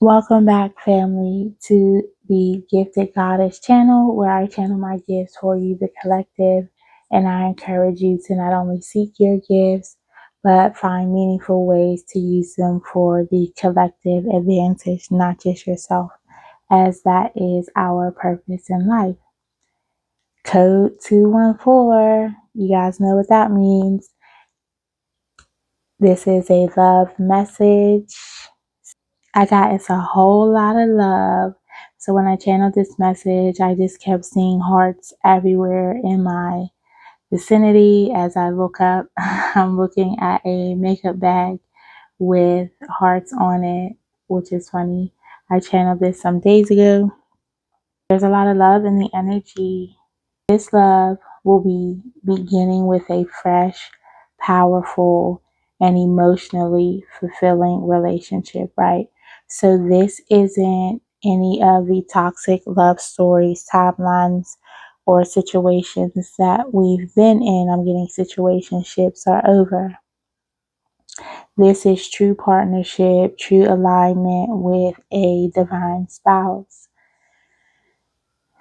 Welcome back, family, to the Gifted Goddess channel, where I channel my gifts for you, the collective, and I encourage you to not only seek your gifts, but find meaningful ways to use them for the collective advantage, not just yourself, as that is our purpose in life. Code 214, you guys know what that means. This is a love message. It's a whole lot of love. So when I channeled this message, I just kept seeing hearts everywhere in my vicinity. As I look up, I'm looking at a makeup bag with hearts on it, which is funny. I channeled this some days ago. There's a lot of love in the energy. This love will be beginning with a fresh, powerful, and emotionally fulfilling relationship, right? So this isn't any of the toxic love stories, timelines, or situations that we've been in. I'm getting situationships are over. This is true partnership, true alignment with a divine spouse.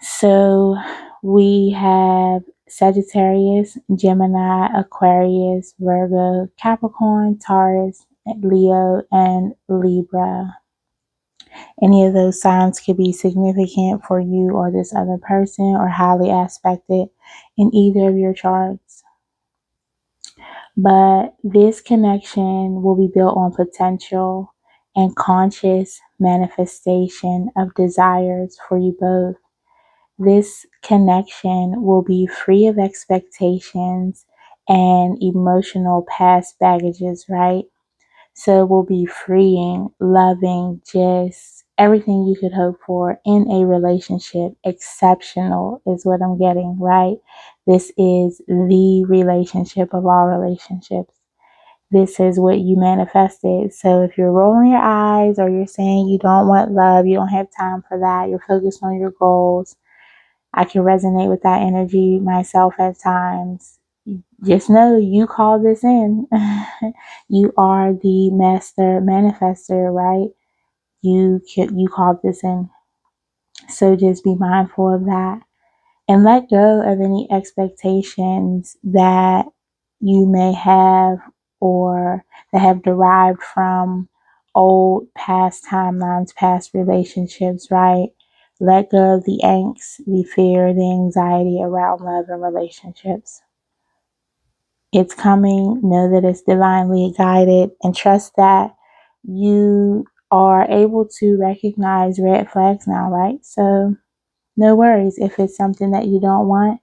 So we have Sagittarius, Gemini, Aquarius, Virgo, Capricorn, Taurus, Leo, and Libra. Any of those signs could be significant for you or this other person, or highly aspected in either of your charts. But this connection will be built on potential and conscious manifestation of desires for you both. This connection will be free of expectations and emotional past baggages, right? So it will be freeing, loving, just everything you could hope for in a relationship. Exceptional is what I'm getting, right? This is the relationship of all relationships. This is what you manifested. So if you're rolling your eyes or you're saying you don't want love, you don't have time for that, you're focused on your goals, I can resonate with that energy myself at times. Just know you call this in. You are the master manifester, right? You called this in. So just be mindful of that and let go of any expectations that you may have or that have derived from old past timelines, past relationships, right? Let go of the angst, the fear, the anxiety around love and relationships. It's coming. Know that it's divinely guided and trust that you are able to recognize red flags now, right? So no worries. If it's something that you don't want,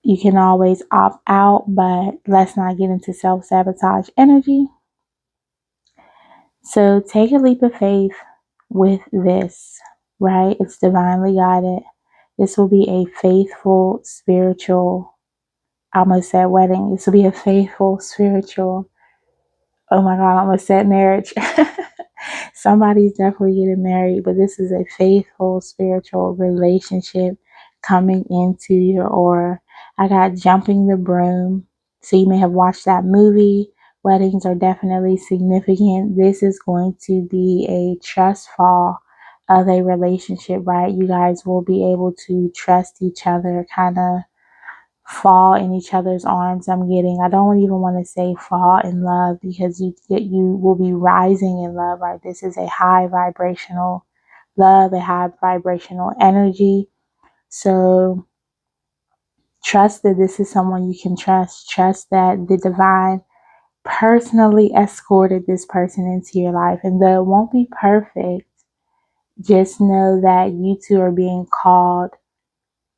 you can always opt out, but let's not get into self-sabotage energy. So take a leap of faith with this, right? It's divinely guided. This will be a faithful, spiritual, I almost said wedding. This will be a faithful, spiritual, oh my God, I almost said marriage. Somebody's definitely getting married, but this is a faithful, spiritual relationship coming into your aura. I got Jumping the Broom. So you may have watched that movie. Weddings are definitely significant. This is going to be a trust fall of a relationship, right? You guys will be able to trust each other, kind of fall in each other's arms. I don't even want to say fall in love, because you will be rising in love, right? This is a high vibrational love, a high vibrational energy. So trust that this is someone you can trust. Trust that the divine personally escorted this person into your life. And though it won't be perfect, just know that you two are being called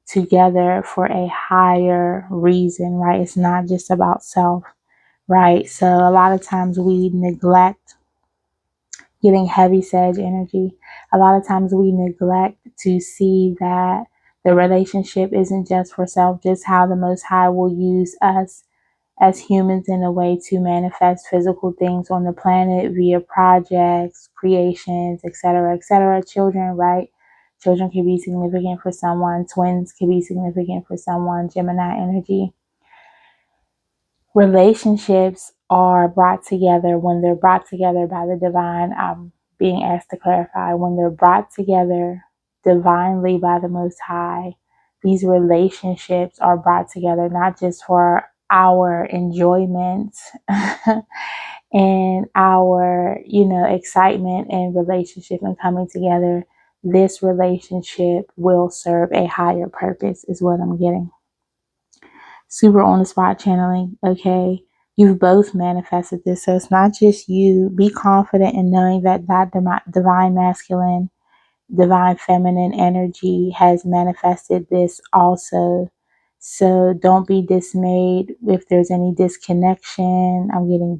together for a higher reason, right? It's not just about self, right? So a lot of times we neglect getting heavy Sag energy. A lot of times we neglect to see that the relationship isn't just for self, just how the Most High will use us as humans in a way to manifest physical things on the planet via projects, creations, etc., etc. Children, right? Children can be significant for someone. Twins can be significant for someone. Gemini energy. Relationships are brought together when they're brought together by the divine. I'm being asked to clarify, when they're brought together divinely by the Most High, these relationships are brought together not just for our enjoyment and our, excitement and relationship and coming together. This relationship will serve a higher purpose, is what I'm getting. Super on the spot channeling. Okay. You've both manifested this. So it's not just you. Be confident in knowing that divine masculine, divine feminine energy has manifested this also. So don't be dismayed if there's any disconnection. I'm getting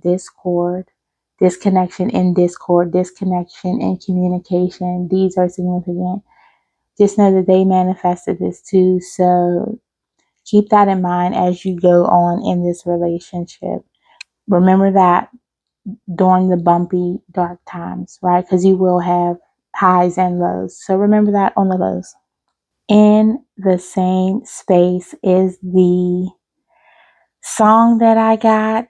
disconnection in discord, disconnection in communication. These are significant. Just know that they manifested this too. So keep that in mind as you go on in this relationship. Remember that during the bumpy, dark times, right? Because you will have highs and lows. So remember that on the lows. In the same space is the song that I got.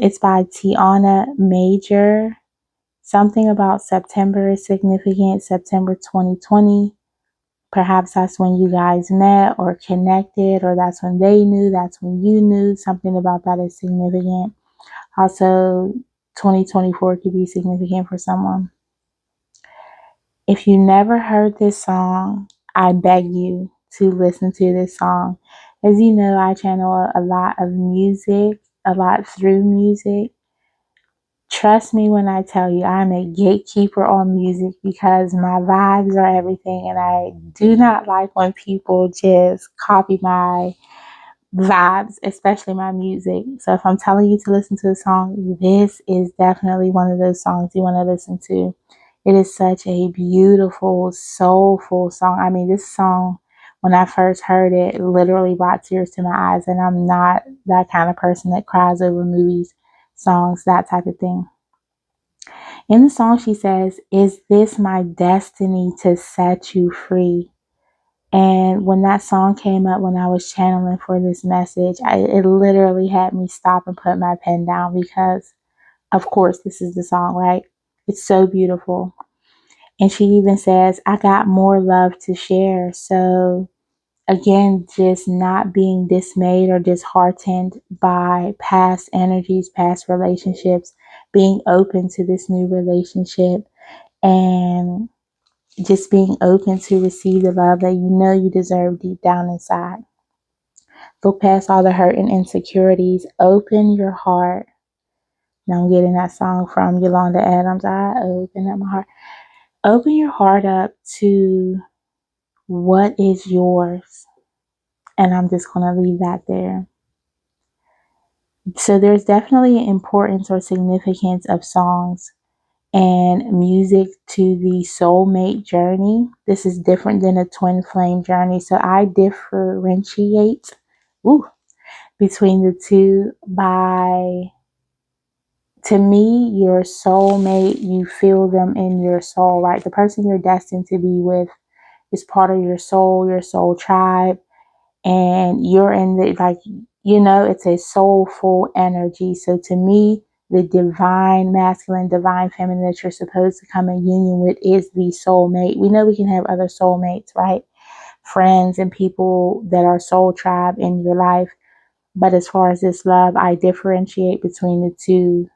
It's by Tiana Major. Something about September is significant. September 2020. Perhaps that's when you guys met or connected, or that's when they knew, that's when you knew. Something about that is significant. Also, 2024 could be significant for someone. If you never heard this song, I beg you to listen to this song. As you know, I channel a lot of music, a lot through music. Trust me when I tell you I'm a gatekeeper on music because my vibes are everything, and I do not like when people just copy my vibes, especially my music. So if I'm telling you to listen to a song, this is definitely one of those songs you want to listen to. It is such a beautiful, soulful song. I mean, this song, when I first heard it, literally brought tears to my eyes, and I'm not that kind of person that cries over movies, songs, that type of thing. In the song, she says, "Is this my destiny to set you free?" And when that song came up, when I was channeling for this message, it literally had me stop and put my pen down because, of course, this is the song, right? It's so beautiful. And she even says, "I got more love to share." So, again, just not being dismayed or disheartened by past energies, past relationships, being open to this new relationship, and just being open to receive the love that you know you deserve deep down inside. Look past all the hurt and insecurities. Open your heart. Now I'm getting that song from Yolanda Adams. I open up my heart. Open your heart up to what is yours. And I'm just going to leave that there. So there's definitely an importance or significance of songs and music to the soulmate journey. This is different than a twin flame journey. So I differentiate between the two by, to me, your soulmate, you feel them in your soul, right? The person you're destined to be with is part of your soul tribe. And you're in the, like, it's a soulful energy. So to me, the divine masculine, divine feminine that you're supposed to come in union with is the soulmate. We know we can have other soulmates, right? Friends and people that are soul tribe in your life. But as far as this love, I differentiate between the two.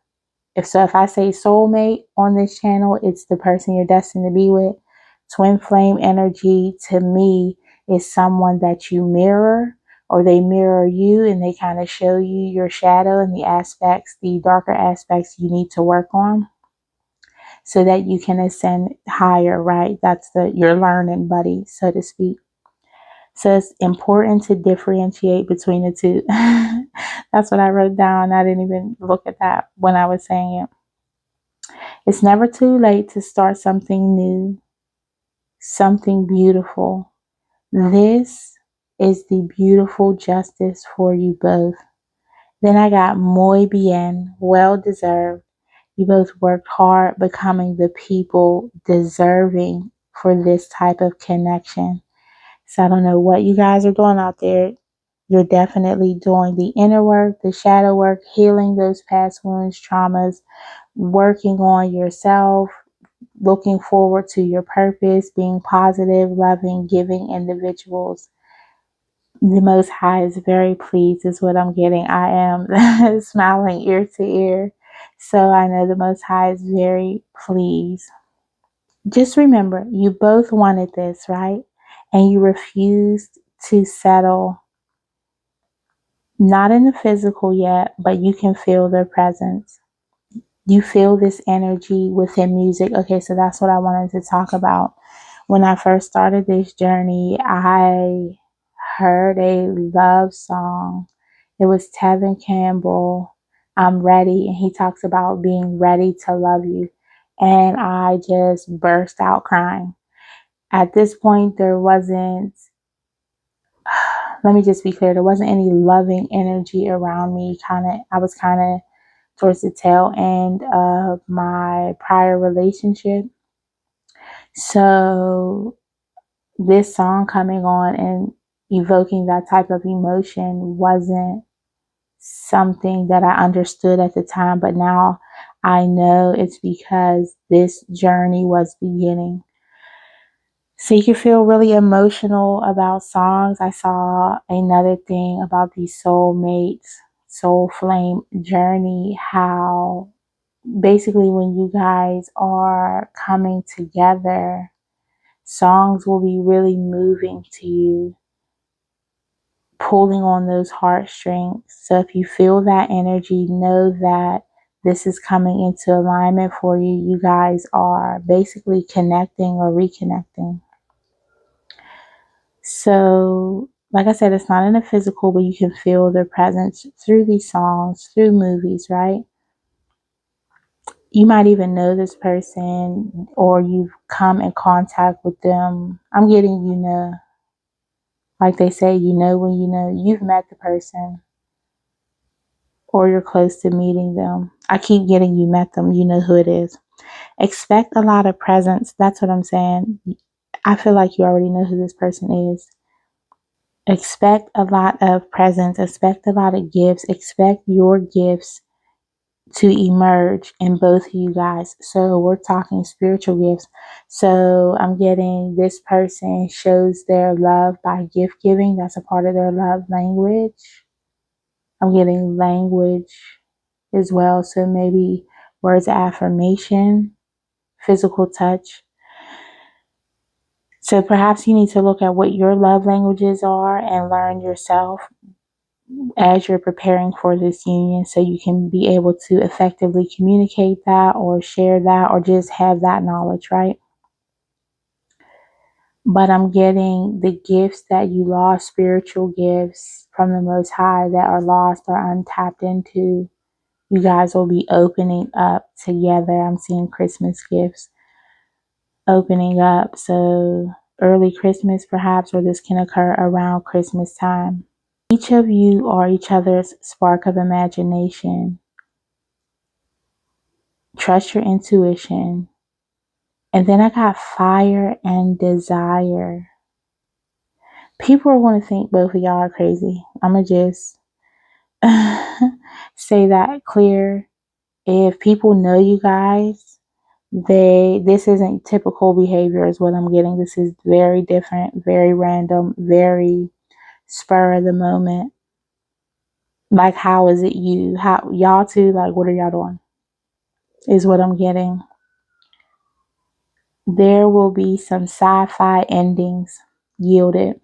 If I say soulmate on this channel, it's the person you're destined to be with. Twin flame energy to me is someone that you mirror, or they mirror you, and they kind of show you your shadow and the darker aspects you need to work on so that you can ascend higher, right? That's your learning buddy, so to speak. So it's important to differentiate between the two. That's what I wrote down. I didn't even look at that when I was saying it. It's never too late to start something new, something beautiful. This is the beautiful justice for you both. Then I got muy bien, well deserved. You both worked hard becoming the people deserving for this type of connection. So I don't know what you guys are doing out there. You're definitely doing the inner work, the shadow work, healing those past wounds, traumas, working on yourself, looking forward to your purpose, being positive, loving, giving individuals. The Most High is very pleased, is what I'm getting. I am smiling ear to ear. So I know the Most High is very pleased. Just remember, you both wanted this, right? And you refused to settle, not in the physical yet, but you can feel their presence. You feel this energy within music. Okay, so that's what I wanted to talk about. When I first started this journey, I heard a love song. It was Tevin Campbell, I'm Ready, and he talks about being ready to love you. And I just burst out crying. At this point, there wasn't, let me just be clear, there wasn't any loving energy around me. I was kind of towards the tail end of my prior relationship. So this song coming on and evoking that type of emotion wasn't something that I understood at the time, but now I know it's because this journey was beginning. So you can feel really emotional about songs. I saw another thing about the soulmates, soul flame journey, how basically when you guys are coming together, songs will be really moving to you, pulling on those heartstrings. So if you feel that energy, know that this is coming into alignment for you. You guys are basically connecting or reconnecting. So, like I said, it's not in the physical, but you can feel their presence through these songs, through movies, right? You might even know this person or you've come in contact with them. I'm getting, like they say, when you've met the person or you're close to meeting them. I keep getting you met them, you know who it is. Expect a lot of presence. That's what I'm saying. I feel like you already know who this person is. Expect a lot of presence, expect a lot of gifts, expect your gifts to emerge in both of you guys. So we're talking spiritual gifts. So I'm getting this person shows their love by gift giving. That's a part of their love language. I'm getting language as well. So maybe words of affirmation, physical touch. So perhaps you need to look at what your love languages are and learn yourself as you're preparing for this union so you can be able to effectively communicate that or share that or just have that knowledge, right? But I'm getting the gifts that you lost, spiritual gifts from the Most High that are lost or untapped into. You guys will be opening up together. I'm seeing Christmas gifts opening up. So early Christmas perhaps, or this can occur around Christmas time. Each of you are each other's spark of imagination. Trust your intuition. And then I got fire and desire. People are going to think both of y'all are crazy. I'm going to just say that clear. If people know you guys, this isn't typical behavior is what I'm getting. This is very different, very random, very spur of the moment. Like, how is it you? How y'all two, like, what are y'all doing? Is what I'm getting. There will be some sci-fi endings yielded.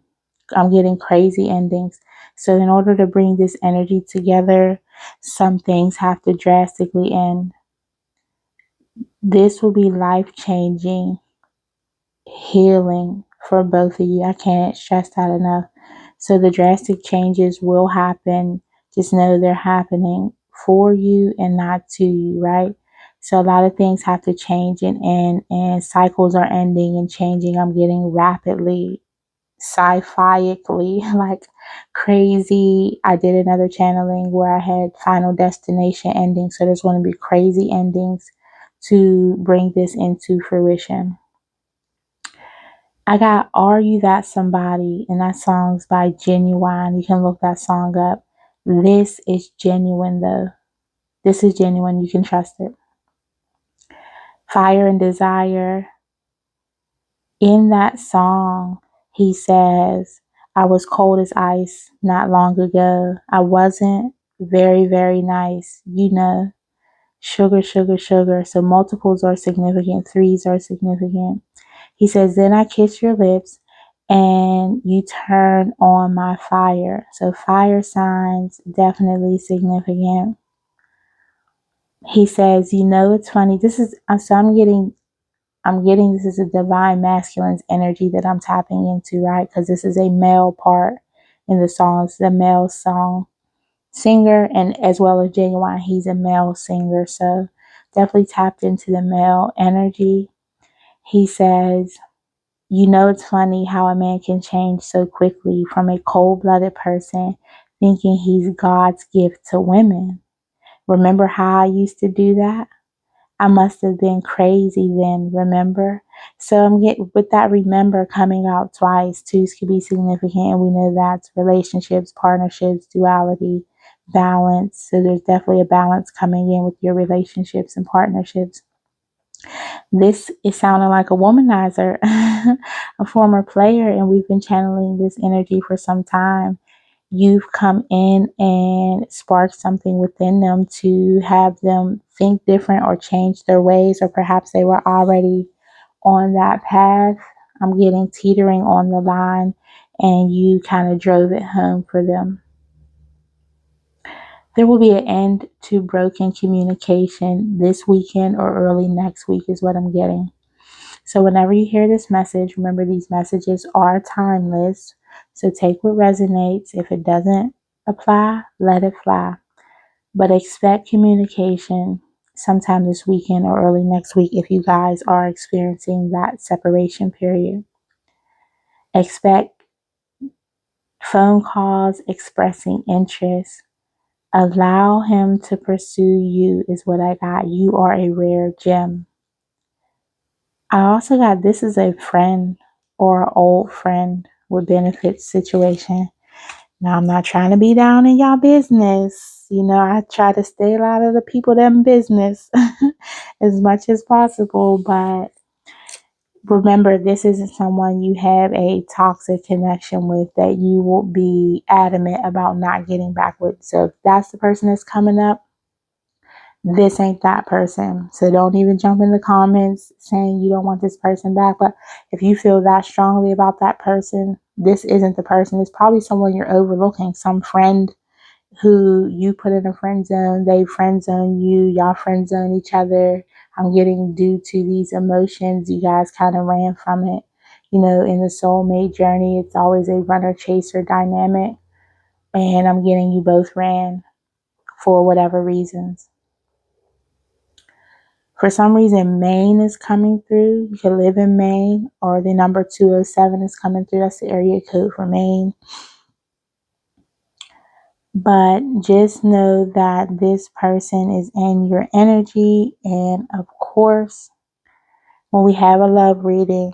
I'm getting crazy endings. So in order to bring this energy together, some things have to drastically end. This will be life-changing healing for both of you. I can't stress that enough. So the drastic changes will happen. Just know they're happening for you and not to you, right? So a lot of things have to change and cycles are ending and changing. I'm getting rapidly, sci-fi-ically, like crazy. I did another channeling where I had Final Destination ending. So there's going to be crazy endings to bring this into fruition. I got Are You That Somebody, and that song's by Genuine. You can look that song up. This is genuine though. This is genuine. You can trust it. Fire and Desire. In that song, he says, I was cold as ice not long ago. I wasn't very, very nice. You know, sugar, sugar, sugar. So multiples are significant, threes are significant. He says, then I kiss your lips and you turn on my fire. So fire signs, definitely significant. He says, you know, it's funny. So I'm getting this is a divine masculine's energy that I'm tapping into, right? Because this is a male part in the song. It's the male song singer, and as well as Genuine, he's a male singer. So definitely tapped into the male energy. He says, you know, it's funny how a man can change so quickly from a cold-blooded person thinking he's God's gift to women. Remember how I used to do that? I must have been crazy then, remember? So I'm getting with that remember coming out twice. Twos could be significant, and we know that's relationships, partnerships, duality, balance. So there's definitely a balance coming in with your relationships and partnerships. This is sounding like a womanizer, a former player, and we've been channeling this energy for some time. You've come in and sparked something within them to have them think different or change their ways, or perhaps they were already on that path. I'm getting teetering on the line, and you kind of drove it home for them. There will be an end to broken communication this weekend or early next week, is what I'm getting. So whenever you hear this message, remember these messages are timeless. So take what resonates. If it doesn't apply, let it fly. But expect communication sometime this weekend or early next week if you guys are experiencing that separation period. Expect phone calls expressing interest. Allow him to pursue you is what I got. You are a rare gem. I also got this is a friend or an old friend with benefits situation. Now, I'm not trying to be down in y'all business. You know, I try to stay out of the people them business as much as possible. But remember, this isn't someone you have a toxic connection with that you will be adamant about not getting back with. So if that's the person that's coming up, this ain't that person. So don't even jump in the comments saying you don't want this person back. But if you feel that strongly about that person, this isn't the person. It's probably someone you're overlooking, some friend who you put in a friend zone, they friend zone you, y'all friend zone each other. I'm getting due to these emotions, you guys kind of ran from it. You know, in the soulmate journey, it's always a runner chaser dynamic. And I'm getting you both ran for whatever reasons. For some reason, Maine is coming through. You could live in Maine, or the number 207 is coming through. That's the area code for Maine. But just know that this person is in your energy. And of course, when we have a love reading,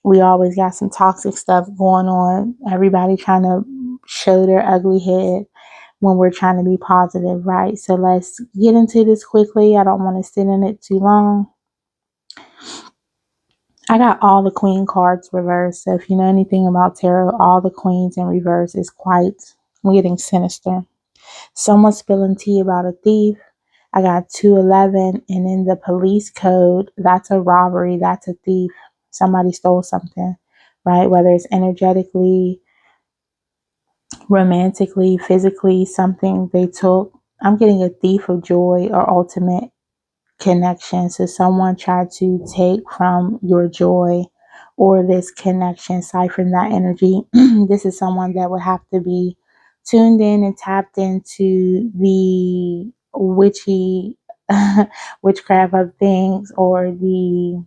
we always got some toxic stuff going on. Everybody trying to show their ugly head when we're trying to be positive, right? So let's get into this quickly. I don't want to sit in it too long. I got all the queen cards reversed. So if you know anything about tarot, all the queens in reverse is quite, I'm getting sinister. Someone spilling tea about a thief. I got 211, and in the police code, that's a robbery, that's a thief. Somebody stole something, right? Whether it's energetically, romantically, physically, something they took. I'm getting a thief of joy or ultimate connection. So someone tried to take from your joy or this connection, siphon that energy. This is someone that would have to be tuned in and tapped into the witchy witchcraft of things, or the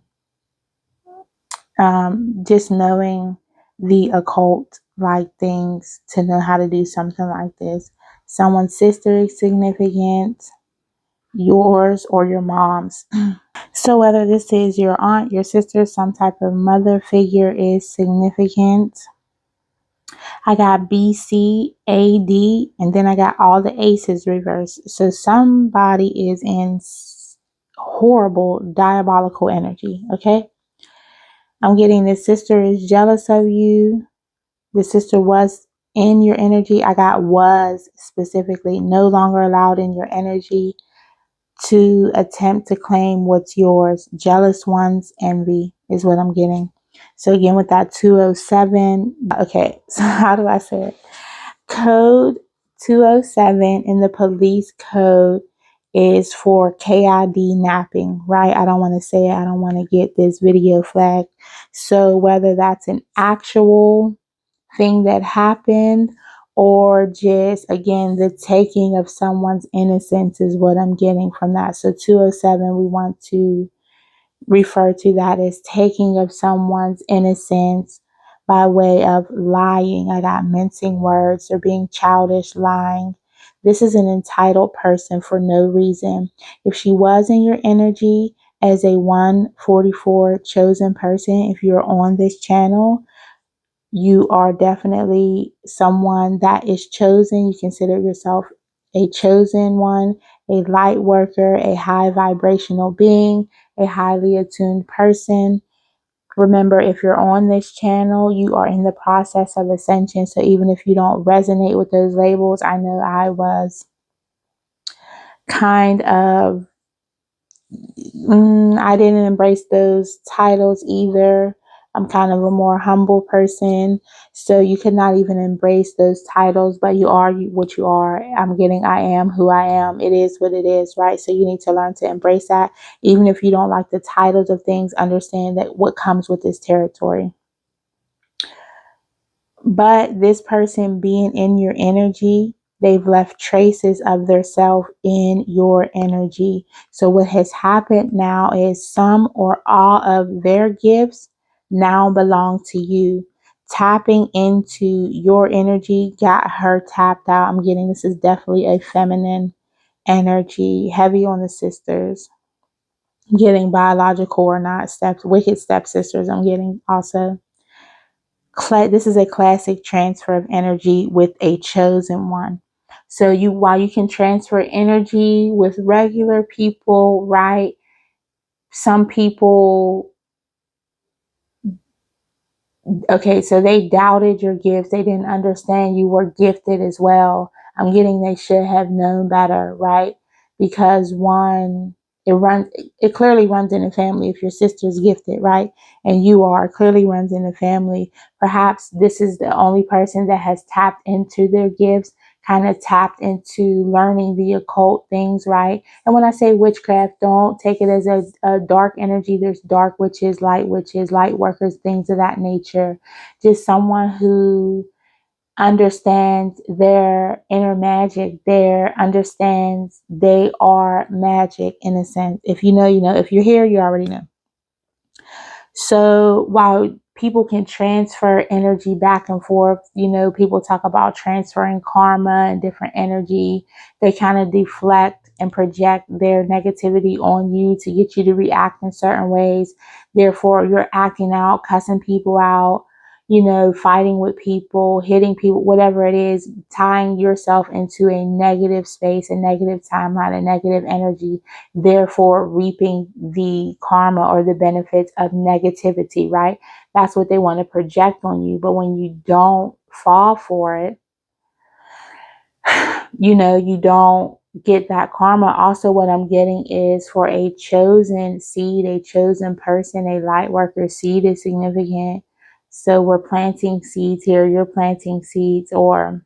just knowing the occult like things to know how to do something like this. Someone's sister is significant, yours or your mom's. So whether this is your aunt, your sister, some type of mother figure is significant. I got B, C, A, D, and then I got all the aces reversed. So somebody is in horrible, diabolical energy. Okay. I'm getting this sister is jealous of you. The sister was in your energy. I got was specifically no longer allowed in your energy to attempt to claim what's yours. Jealous ones, envy is what I'm getting. So again, with that 207, okay, so how do I say it? Code 207 in the police code is for KID napping, right? I don't want to say it. I don't want to get this video flagged. So whether that's an actual thing that happened or just again the taking of someone's innocence is what I'm getting from that. So 207, we want to refer to that as taking of someone's innocence by way of lying. I got mincing words or being childish, lying. This is an entitled person for no reason. If she was in your energy as a 144 chosen person, if you're on this channel, you are definitely someone that is chosen. You consider yourself a chosen one, a light worker, a high vibrational being, a highly attuned person. Remember, if you're on this channel, you are in the process of ascension. So even if you don't resonate with those labels, I know I was kind of I didn't embrace those titles either. I'm kind of a more humble person. So you could not even embrace those titles, but you are what you are. I'm getting I am who I am. It is what it is, right? So you need to learn to embrace that. Even if you don't like the titles of things, understand that what comes with this territory. But this person being in your energy, they've left traces of their self in your energy. So what has happened now is some or all of their gifts now belong to you. Tapping into your energy got her tapped out. I'm getting this is definitely a feminine energy, heavy on the sisters. I'm getting biological or not wicked stepsisters. I'm getting also. This is a classic transfer of energy with a chosen one. So while you can transfer energy with regular people, right? Some people, okay, so they doubted your gifts. They didn't understand you were gifted as well. I'm getting they should have known better, right? Because one, it clearly runs in the family. If your sister's gifted, right? And you are, it clearly runs in the family. Perhaps this is the only person that has tapped into their gifts, kind of tapped into learning the occult things, right? And when I say witchcraft, don't take it as a dark energy. There's dark witches, light workers, things of that nature. Just someone who understands their inner magic, understands they are magic in a sense. If you know, you know. If you're here, you already know. So while people can transfer energy back and forth, people talk about transferring karma and different energy. They kind of deflect and project their negativity on you to get you to react in certain ways. Therefore, you're acting out, cussing people out, fighting with people, hitting people, whatever it is, tying yourself into a negative space, a negative timeline, a negative energy, therefore reaping the karma or the benefits of negativity, right? That's what they want to project on you. But when you don't fall for it, you don't get that karma. Also, what I'm getting is for a chosen seed, a chosen person, a light worker, seed is significant. So we're planting seeds here. You're planting seeds, or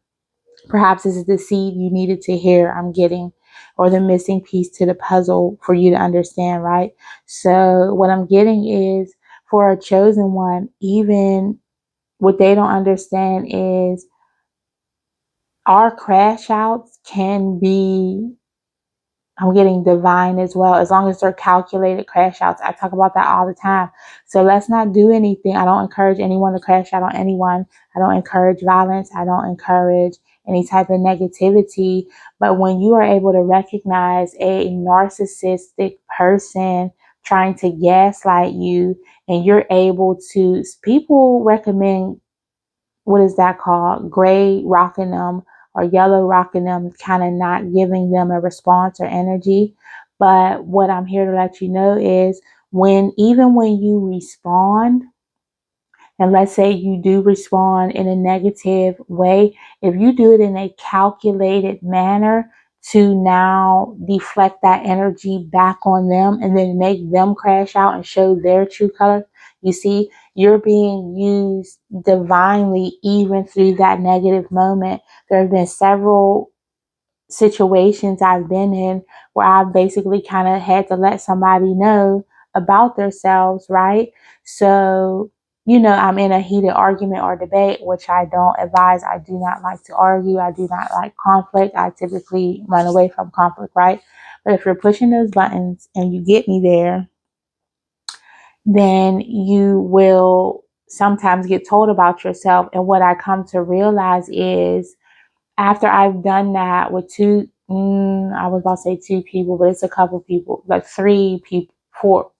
perhaps this is the seed you needed to hear, I'm getting, or the missing piece to the puzzle for you to understand, right? So what I'm getting is for a chosen one, even what they don't understand is our crash outs can be, I'm getting divine as well, as long as they're calculated crash outs. I talk about that all the time. So let's not do anything. I don't encourage anyone to crash out on anyone. I don't encourage violence. I don't encourage any type of negativity. But when you are able to recognize a narcissistic person trying to gaslight you, and you're able to, people recommend, what is that called? Gray rocking them or yellow rocking them, kind of not giving them a response or energy. But what I'm here to let you know is even when you respond, and let's say you do respond in a negative way, if you do it in a calculated manner to now deflect that energy back on them and then make them crash out and show their true color, you see, you're being used divinely even through that negative moment. There have been several situations I've been in where I've basically kind of had to let somebody know about themselves, right? So, I'm in a heated argument or debate, which I don't advise. I do not like to argue. I do not like conflict. I typically run away from conflict, right? But if you're pushing those buttons and you get me there, then you will sometimes get told about yourself. And what I come to realize is, after I've done that with I was about to say two people, but it's a couple people, like three people, four.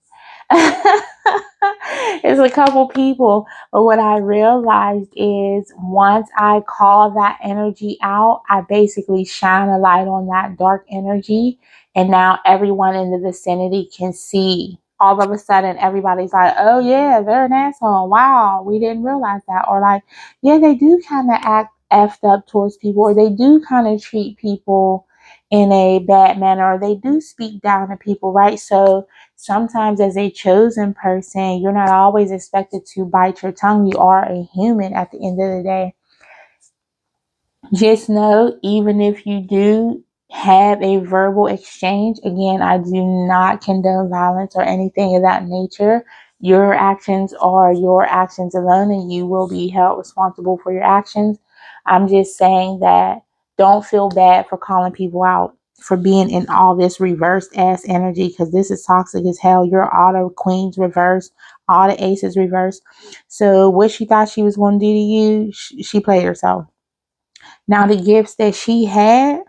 It's a couple people. But what I realized is once I call that energy out, I basically shine a light on that dark energy. And now everyone in the vicinity can see. All of a sudden, everybody's like, oh, yeah, they're an asshole. Wow, we didn't realize that. Or like, yeah, they do kind of act effed up towards people, or they do kind of treat people in a bad manner, or they do speak down to people, right? So sometimes as a chosen person, you're not always expected to bite your tongue. You are a human at the end of the day. Just know, even if you do have a verbal exchange, again, I do not condone violence or anything of that nature. Your actions are your actions alone, and you will be held responsible for your actions. I'm just saying that don't feel bad for calling people out for being in all this reversed ass energy, because this is toxic as hell. You're all the queens reversed, all the aces reversed. So what she thought she was going to do to you, she played herself. Now, the gifts that she had,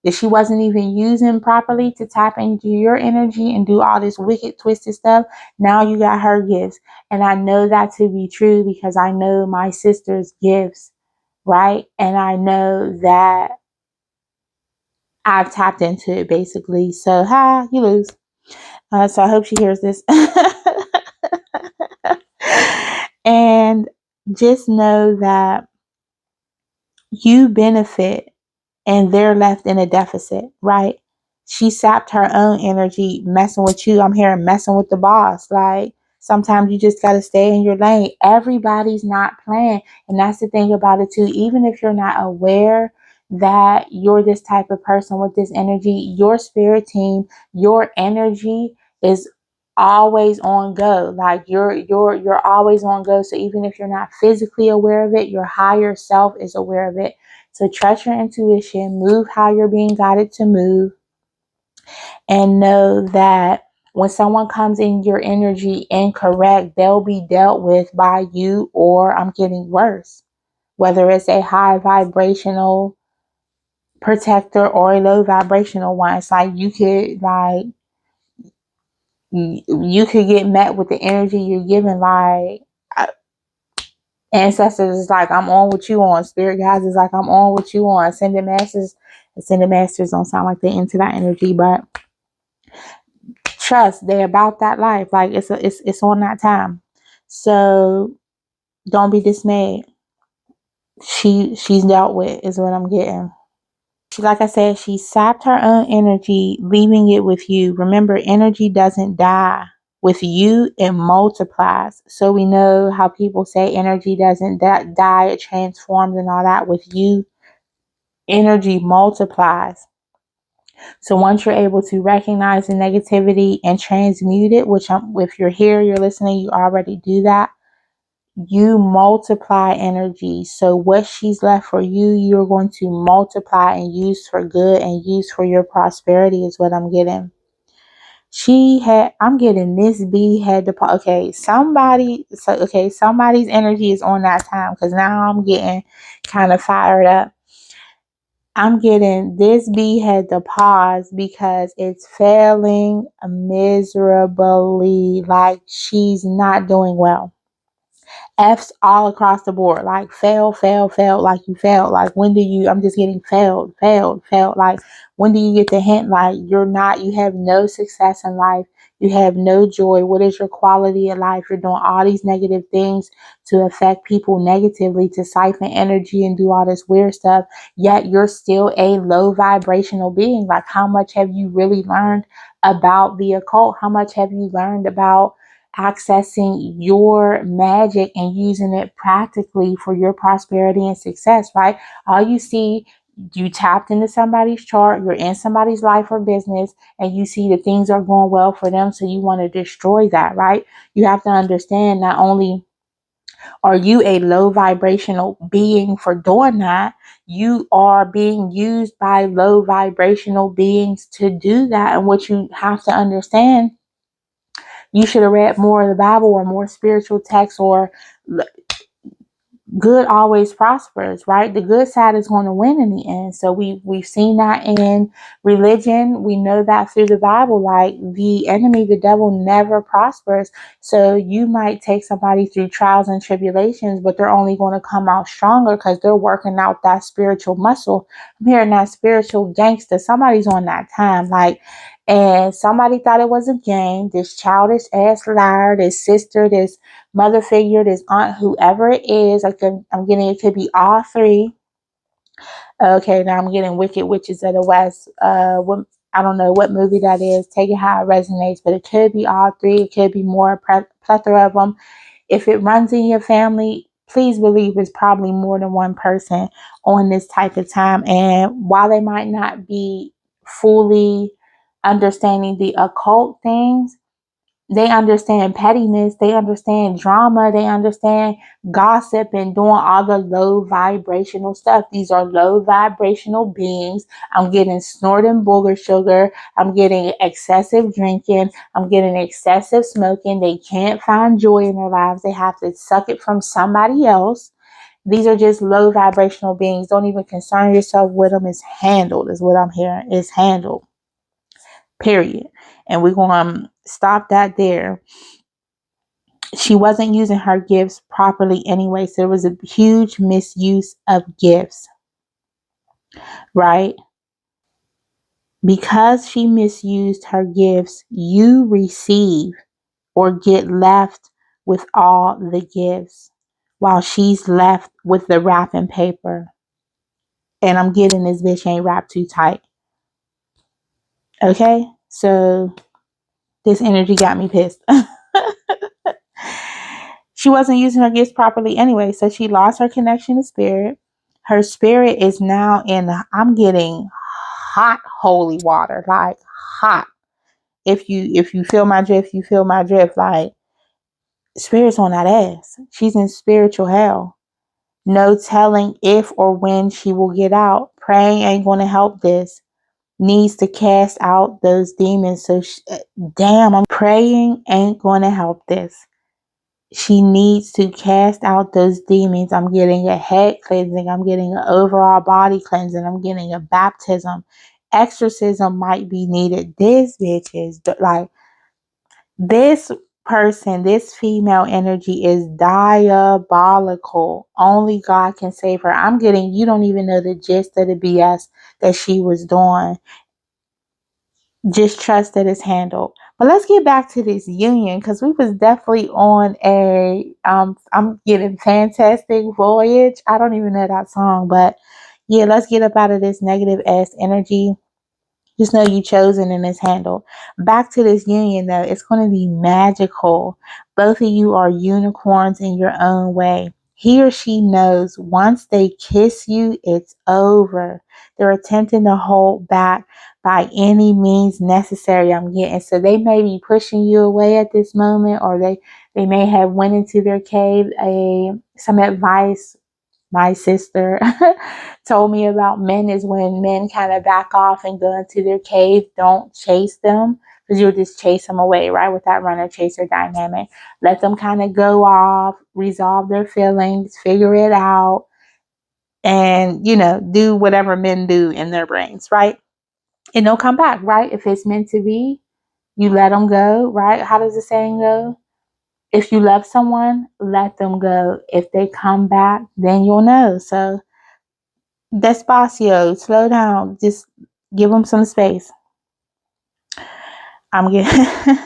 that she wasn't even using properly to tap into your energy and do all this wicked, twisted stuff, now you got her gifts. And I know that to be true because I know my sister's gifts, right? And I know that I've tapped into it basically. So, you lose. So I hope she hears this. And just know that you benefit and they're left in a deficit, right? She sapped her own energy messing with you. I'm hearing messing with the boss. Like, sometimes you just got to stay in your lane. Everybody's not playing. And that's the thing about it too. Even if you're not aware that you're this type of person with this energy, your spirit team, your energy is always on go. Like you're always on go. So even if you're not physically aware of it, your higher self is aware of it. So trust your intuition, move how you're being guided to move, and know that when someone comes in your energy incorrect, they'll be dealt with by you, or I'm getting worse. Whether it's a high vibrational protector or a low vibrational one, it's like you could get met with the energy you're giving, like ancestors is like, I'm on what you on. Spirit guides is like, I'm on what you on. Ascended masters don't sound like they into that energy, but trust, they're about that life. Like it's on that time. So don't be dismayed. She's dealt with is what I'm getting. Like I said, she sapped her own energy, leaving it with you. Remember, energy doesn't die. With you, it multiplies. So we know how people say energy doesn't die, it transforms and all that. With you, energy multiplies. So once you're able to recognize the negativity and transmute it, which if you're here, you're listening, you already do that. You multiply energy. So what she's left for you, you're going to multiply and use for good and use for your prosperity is what I'm getting. I'm getting this bee had the, somebody's energy is on that time, because now I'm getting kind of fired up. I'm getting this bee had to pause because it's failing miserably, like she's not doing well. F's all across the board. Like fail, fail, fail, like you failed. Like when do you, I'm just getting failed, failed, failed. Like when do you get the hint? Like you have no success in life. You have no joy. What is your quality of life? You're doing all these negative things to affect people negatively, to siphon energy and do all this weird stuff. Yet you're still a low vibrational being. Like how much have you really learned about the occult? How much have you learned about accessing your magic and using it practically for your prosperity and success, right? All you see, you tapped into somebody's chart, you're in somebody's life or business, and you see that things are going well for them, so you want to destroy that, right? You have to understand, not only are you a low vibrational being for doing that, you are being used by low vibrational beings to do that. And what you have to understand, you should have read more of the Bible or more spiritual texts, or good always prospers, right? The good side is going to win in the end. So we've seen that in religion. We know that through the Bible. Like the enemy, the devil, never prospers. So you might take somebody through trials and tribulations, but they're only going to come out stronger because they're working out that spiritual muscle. I'm hearing that spiritual gangster. Somebody's on that time. Like, and somebody thought it was a game. This childish ass liar, this sister, this mother figure, this aunt, whoever it is. I'm getting, it could be all three. Okay, now I'm getting Wicked Witches of the West. I don't know what movie that is. Take it how it resonates, but it could be all three. It could be more, plethora of them. If it runs in your family, please believe it's probably more than one person on this type of time. And while they might not be fully understanding the occult things, they understand pettiness, they understand drama, they understand gossip and doing all the low vibrational stuff. These are low vibrational beings. I'm getting snorting booger sugar. I'm getting excessive drinking. I'm getting excessive smoking. They can't find joy in their lives. They have to suck it from somebody else. These are just low vibrational beings. Don't even concern yourself with them. It's handled, is what I'm hearing. It's handled. Period. And we're going to stop that there. She wasn't using her gifts properly anyway, so there was a huge misuse of gifts, right? Because she misused her gifts, you receive or get left with all the gifts while she's left with the wrapping paper. And I'm getting this bitch ain't wrapped too tight. Okay? So this energy got me pissed. She wasn't using her gifts properly anyway, so she lost her connection to spirit. Her spirit is now in, I'm getting hot holy water, like hot. If you feel my drift, you feel my drift. Like spirit's on that ass. She's in spiritual hell. No telling if or when she will get out. Praying ain't going to help this. Needs to cast out those demons. So damn, I'm praying ain't going to help this. She needs to cast out those demons. I'm getting a head cleansing. I'm getting an overall body cleansing. I'm getting a baptism. Exorcism might be needed. This bitch is like, this person, this female energy is diabolical. Only God can save her. I'm getting, you don't even know the gist of the BS that she was doing. Just trust that it's handled. But let's get back to this union, because we was definitely on a I'm getting fantastic voyage. I don't even know that song, but yeah, let's get up out of this negative ass energy. Just know you chosen and it's handled. Back to this union though, it's going to be magical. Both of you are unicorns in your own way. He or she knows once they kiss you, it's over. They're attempting to hold back by any means necessary, I'm getting. So they may be pushing you away at this moment, or they may have went into their cave. Some advice my sister told me about men is when men kind of back off and go into their cave. Don't chase them, because you'll just chase them away, right? With that runner chaser dynamic. Let them kind of go off, resolve their feelings, figure it out, and, do whatever men do in their brains, right? And they'll come back, right? If it's meant to be, you let them go, right? How does the saying go? if you love someone, let them go. If they come back, then you'll know. So, despacio, slow down. Just give them some space. I'm getting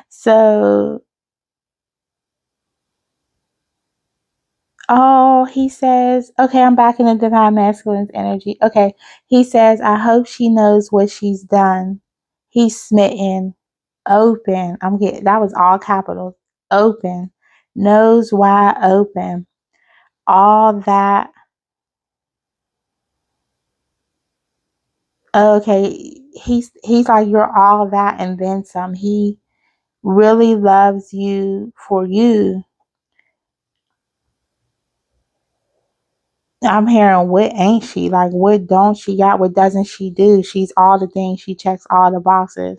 so. Oh, he says, okay, I'm back in the divine masculine's energy. Okay, he says, I hope she knows what she's done. He's smitten, open. I'm getting that was all capitals. Open, nose wide open. All that. Okay, he's like you're all that and then some. He really loves you for you. I'm hearing what ain't she? Like what don't she got? What doesn't she do? She's all the things. She checks all the boxes.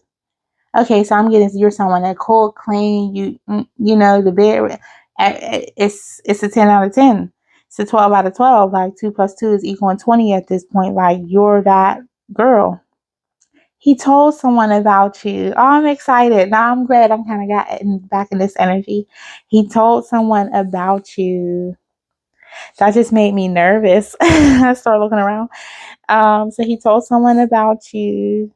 Okay, so I'm getting you're someone that cold, clean. You know the bed. It's a 10 out of 10. It's a 12 out of 12. Like 2 plus 2 is equal to 20 at this point. Like you're that girl. He told someone about you. Oh, I'm excited. Now I'm glad I'm kind of back in this energy. He told someone about you. That just made me nervous. I started looking around. So he told someone about you.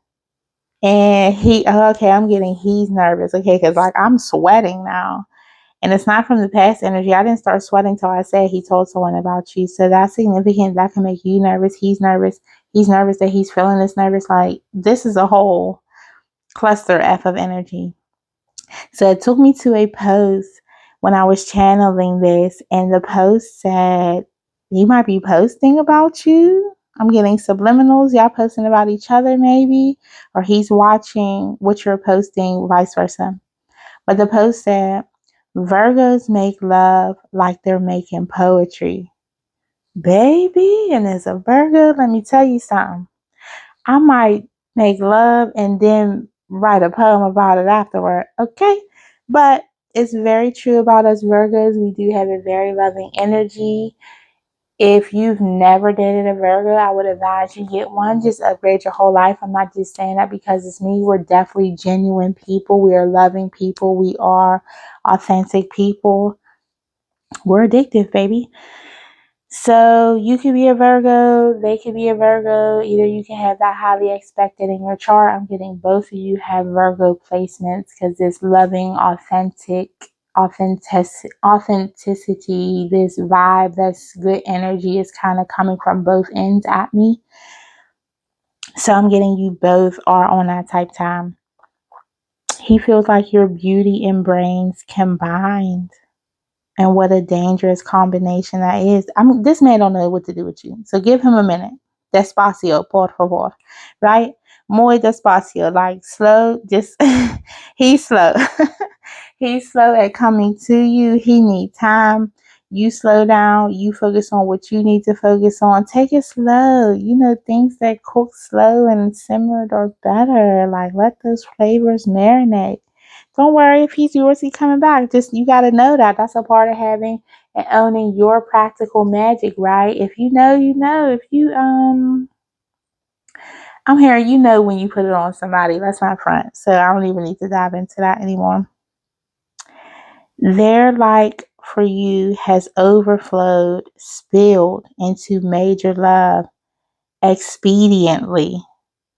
And okay, I'm getting, he's nervous. Okay, because like I'm sweating now. And it's not from the past energy. I didn't start sweating till I said he told someone about you. So that's significant. That can make you nervous. He's nervous. He's nervous that he's feeling this nervous. Like this is a whole cluster F of energy. So it took me to a post when I was channeling this, and the post said, he might be posting about you. I'm getting subliminals. Y'all posting about each other, maybe, or he's watching what you're posting, vice versa. But the post said, Virgos make love like they're making poetry. Baby, and as a Virgo, let me tell you something. I might make love and then write a poem about it afterward. Okay. But it's very true about us Virgos. We do have a very loving energy. If you've never dated a Virgo, I would advise you get one. Just upgrade your whole life. I'm not just saying that because it's me. We're definitely genuine people. We are loving people. We are authentic people. We're addictive, baby. So you could be a Virgo, they could be a Virgo. Either you can have that highly expected in your chart. I'm getting both of you have Virgo placements because this loving, authenticity, this vibe, that's good energy is kind of coming from both ends at me. So I'm getting you both are on that type time. He feels like your beauty and brains combined. And what a dangerous combination that is. This man don't know what to do with you. So give him a minute. Despacio, por favor. Right? Muy despacio. Like slow. Just, he's slow. He's slow at coming to you. He needs time. You slow down. You focus on what you need to focus on. Take it slow. You know, things that cook slow and simmered are better. Like let those flavors marinate. Don't worry if he's yours, he's coming back. Just you got to know that. That's a part of having and owning your practical magic, right? If you know, you know. If you I'm here, you know when you put it on somebody. That's my front. So I don't even need to dive into that anymore. Their like for you has overflowed, spilled into major love expediently.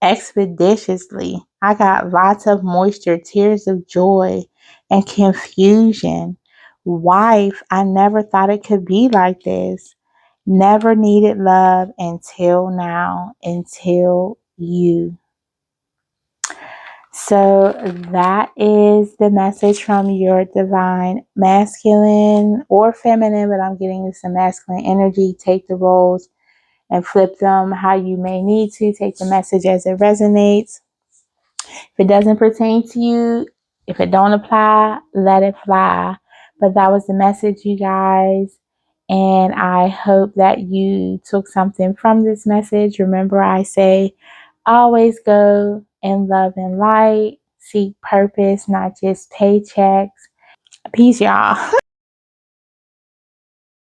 Expeditiously. I got lots of moisture, tears of joy, and confusion. Wife, I never thought it could be like this. Never needed love until now, until you. So that is the message from your divine masculine or feminine, but I'm getting some masculine energy. Take the roles and flip them how you may need to. Take the message as it resonates. If it doesn't pertain to you, if it don't apply, let it fly. But that was the message, you guys. And I hope that you took something from this message. Remember, I say always go in love and light. Seek purpose, not just paychecks. Peace, y'all.